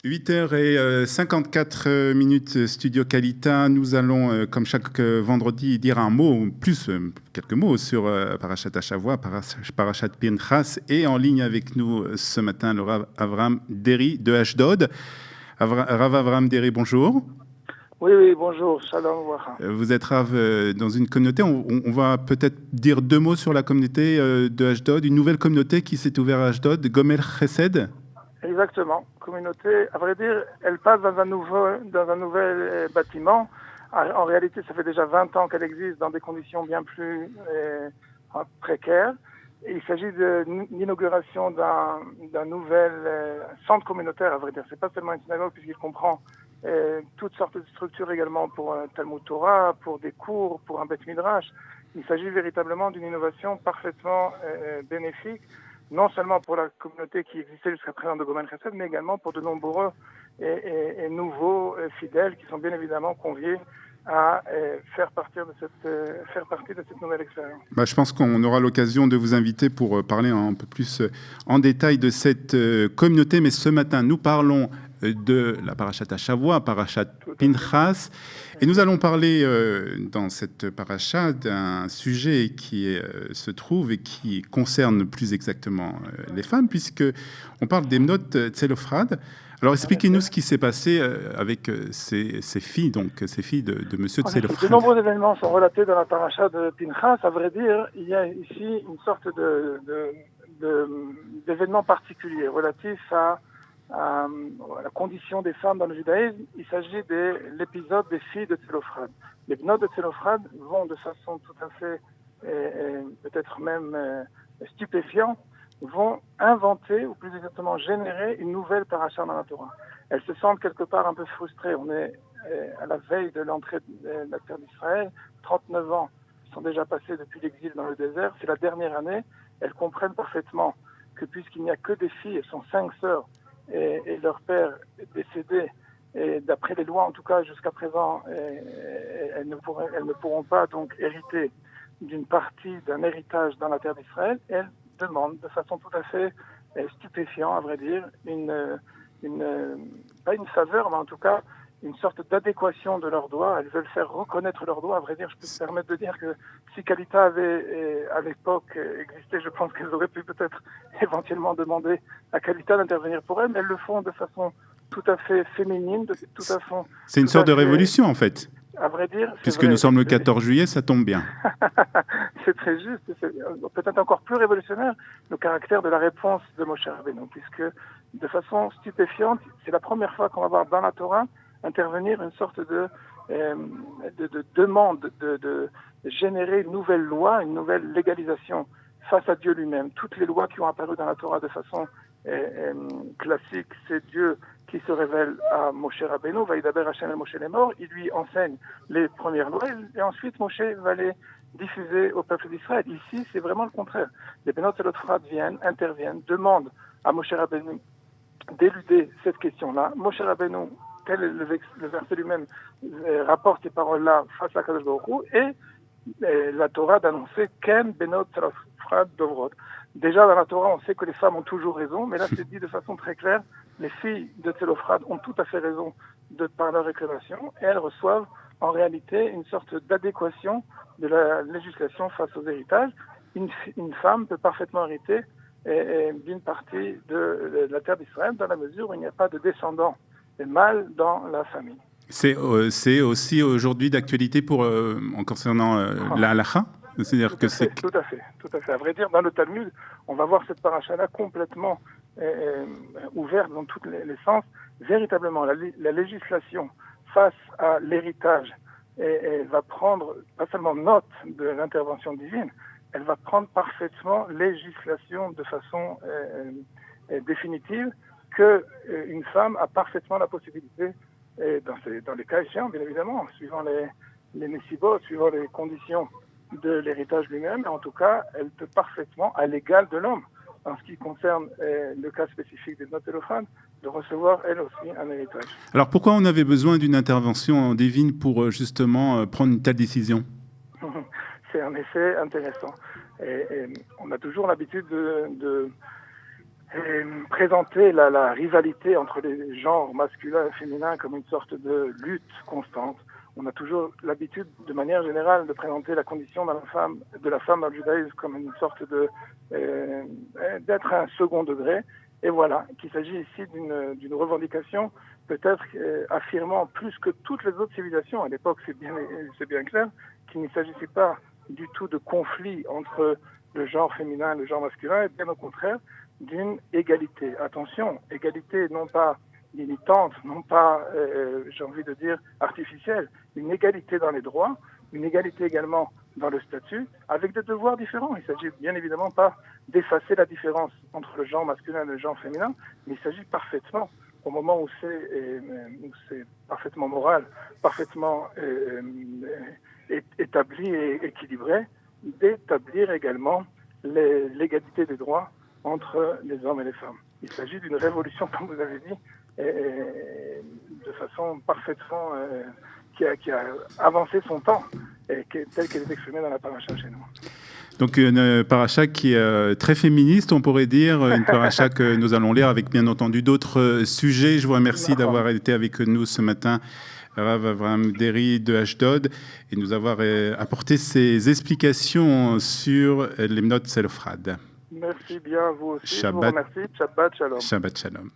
8h54 minutes, Studio Kalita. Nous allons, comme chaque vendredi, dire un mot, quelques mots sur Parashat Hashavua, Parashat Pinchas. Et en ligne avec nous ce matin, le Rav Avraham Deri de Ashdod. Rav Avraham Deri, bonjour. Oui, bonjour, shalom. Vous êtes Rav dans une communauté. On va peut-être dire deux mots sur la communauté de Ashdod, une nouvelle communauté qui s'est ouverte à Ashdod, Gomer Chesed. Exactement. Communauté, à vrai dire, elle passe dans un nouvel bâtiment. En réalité, ça fait déjà 20 ans qu'elle existe dans des conditions bien plus précaires. Et il s'agit de l'inauguration d'un nouvel centre communautaire, à vrai dire. C'est pas seulement une synagogue, puisqu'il comprend toutes sortes de structures également pour Talmud Torah, pour des cours, pour un Beth Midrash. Il s'agit véritablement d'une innovation parfaitement bénéfique, non seulement pour la communauté qui existait jusqu'à présent de Gomer Chesed, mais également pour de nombreux et nouveaux fidèles qui sont bien évidemment conviés à faire partie de cette nouvelle expérience. Je pense qu'on aura l'occasion de vous inviter pour parler un peu plus en détail de cette communauté, mais ce matin, nous parlons de la Parashat Hashavua, Parashat Pinchas, et nous allons parler dans cette Parashat d'un sujet qui se trouve et qui concerne plus exactement les femmes, puisque on parle des notes Tzelophrad. Alors expliquez-nous ce qui s'est passé avec ces filles, donc ces filles de Monsieur Tzelophrad. De nombreux événements sont relatés dans la Parashat de Pinchas. À vrai dire, il y a ici une sorte d'événement particulier relatif à la condition des femmes dans le judaïsme. Il s'agit de l'épisode des filles de Tzelophrad. Les bnot de Tzelophrad vont de façon tout à fait, peut-être même stupéfiante, vont inventer, ou plus exactement générer, une nouvelle paracha dans la Torah. Elles se sentent quelque part un peu frustrées. On est à la veille de l'entrée de la terre d'Israël. 39 ans sont déjà passés depuis l'exil dans le désert. C'est la dernière année. Elles comprennent parfaitement que puisqu'il n'y a que des filles, elles sont 5 sœurs, et leur père est décédé, et d'après les lois en tout cas jusqu'à présent, elles ne pourront pas donc hériter d'une partie d'un héritage dans la terre d'Israël. Elles demandent de façon tout à fait stupéfiante, à vrai dire, pas une faveur, mais en tout cas une sorte d'adéquation de leurs doigts. Elles veulent faire reconnaître leurs doigts. À vrai dire, je peux me permettre de dire que si Kalita avait à l'époque existé, je pense qu'elles auraient pu peut-être éventuellement demander à Kalita d'intervenir pour elles, mais elles le font de façon tout à fait féminine, C'est une sorte de révolution en fait. À vrai dire, puisque nous sommes le 14 juillet, ça tombe bien. C'est très juste, c'est peut-être encore plus révolutionnaire le caractère de la réponse de Moshe Rabbeinu, puisque de façon stupéfiante, c'est la première fois qu'on va voir dans la Torah intervenir une sorte de demande de générer une nouvelle loi, une nouvelle légalisation face à Dieu lui-même. Toutes les lois qui ont apparu dans la Torah de façon classique, c'est Dieu qui se révèle à Moshe Rabbeinu, Vaïdaber Hashem el Moshe les morts, il lui enseigne les premières lois et ensuite Moshe va les diffuser au peuple d'Israël. Ici, c'est vraiment le contraire. Les Benot Tzelophrad interviennent, demandent à Moshe Rabbeinu d'éluder cette question-là. Moshe Rabbeinu, tel est le verset lui-même, rapporte ces paroles-là face à Kadosh Baruch Hu, et la Torah d'annoncer Ken Benot Tzelophrad Dovrot. Déjà dans la Torah, on sait que les femmes ont toujours raison, mais là c'est dit de façon très claire, les filles de Tzelophrad ont tout à fait raison par leur réclamation, et elles reçoivent en réalité une sorte d'adéquation de la législation face aux héritages. Une femme peut parfaitement hériter d'une partie de la terre d'Israël dans la mesure où il n'y a pas de descendants mâles dans la famille. C'est aussi aujourd'hui d'actualité en concernant la halakha. C'est-à-dire que c'est tout à fait. À vrai dire, dans le Talmud, on va voir cette paracha-là complètement ouverte dans tous les sens. Véritablement, la législation face à l'héritage va prendre pas seulement note de l'intervention divine, elle va prendre parfaitement législation de façon définitive que une femme a parfaitement la possibilité, dans les cas échéants, bien évidemment, suivant les nessibot, suivant les conditions de l'héritage lui-même, en tout cas, elle peut parfaitement, à l'égal de l'homme, en ce qui concerne le cas spécifique des notes Tzelophrad, de recevoir elle aussi un héritage. Alors pourquoi on avait besoin d'une intervention divine pour justement prendre une telle décision? C'est en effet intéressant. Et on a toujours l'habitude présenter la rivalité entre les genres masculins et féminins comme une sorte de lutte constante. On a toujours l'habitude, de manière générale, de présenter la condition de la femme dans le judaïsme comme une sorte d'être un second degré. Et voilà, qu'il s'agit ici d'une revendication peut-être affirmant plus que toutes les autres civilisations. À l'époque, c'est bien clair qu'il ne s'agissait pas du tout de conflit entre le genre féminin et le genre masculin, et bien au contraire, d'une égalité. Attention, égalité non pas limitante, non pas, j'ai envie de dire, artificielle, une égalité dans les droits, une égalité également dans le statut, avec des devoirs différents. Il ne s'agit bien évidemment pas d'effacer la différence entre le genre masculin et le genre féminin, mais il s'agit parfaitement, au moment où c'est parfaitement moral, parfaitement établi et équilibré, d'établir également l'égalité des droits entre les hommes et les femmes. Il s'agit d'une révolution, comme vous avez dit, de façon parfaitement qui a avancé son temps, telle qu'elle est exprimée dans la paracha chez nous. Donc une paracha qui est très féministe, on pourrait dire, une paracha que nous allons lire avec bien entendu d'autres sujets. Je vous remercie d'avoir été avec nous ce matin, Rav Avraham Deri de Ashdod, et nous avoir apporté ces explications sur l'Hymnot Tzelofrad. Merci bien, vous aussi. Je vous remercie. Shabbat Shalom. Shabbat Shalom.